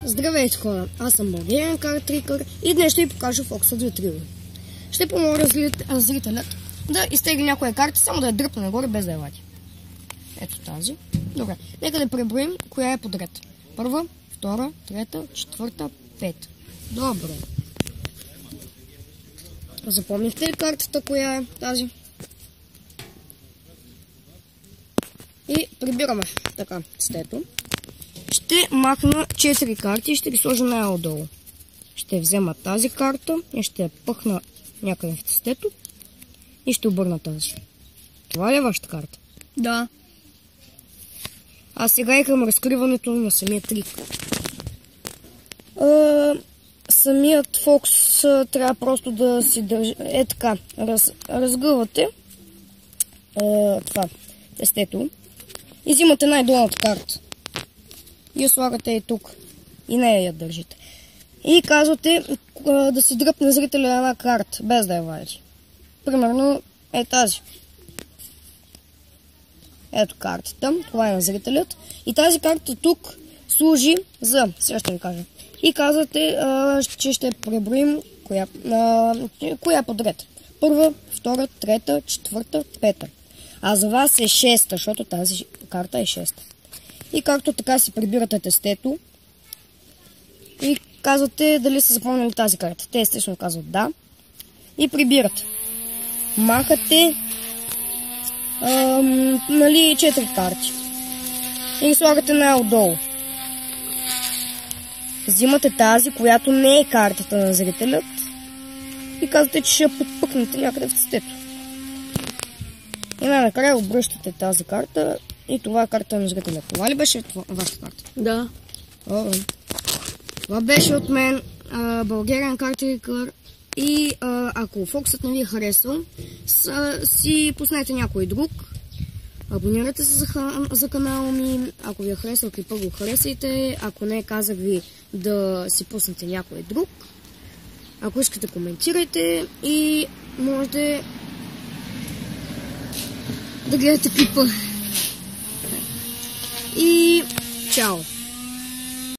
Здравейте хора, аз съм Българен картрикър и днес ще ви покажа Fox 2 Trio. Ще помоля зрителят да изтегли някоя карта, само да я дръпне нагоре без да я вади. Ето тази. Добре, нека да преброим коя е подред. Първа, втора, трета, четвърта, пета. Добре. Запомнихте ли картата, коя е тази? И прибираме така цветето. Ще махна 4 карти и ще ги сложа най-отдолу. Ще взема тази карта и ще я пъхна някъде в цветето и ще обърна тази. Това ли е вашата карта? Да. А сега и към разкриването на самия трик. Самият Фокс трябва просто да си държи. Е така, разгъвате това тестето и взимате най-долната карта. И я слагате и тук. И нея я държите. И казвате да си дръпне зрителя една карта, без да я вади. Примерно е тази. Ето картата. Това е на зрителят. И тази карта тук служи за... Сега ще ви кажа. И казвате, че ще преброим коя подред. Първа, втора, трета, четвърта, пета. А за вас е шеста, защото тази карта е шеста. И както така си прибирате тестето и казвате дали са запомнили тази карта. Те естествено казват да. И прибират. Махате 4 карти. И ги слагате най-отдолу. Взимате тази, която не е картата на зрителят. И казвате, че ще я подпъкнете някъде в тестето. И най-накрая обръщате тази карта. И това е карта на зрителя. Това ли беше вашата карта? Да. Това беше от мен, Българен картрикър. И ако Фоксът не ви е харесал, си пуснете някой друг. Абонирайте се за канала ми. Ако ви е харесал клипа, го харесайте. Ако не, казах ви да си пуснете някой друг. Ако искате, коментирайте и можете да гледате клипа. И чао!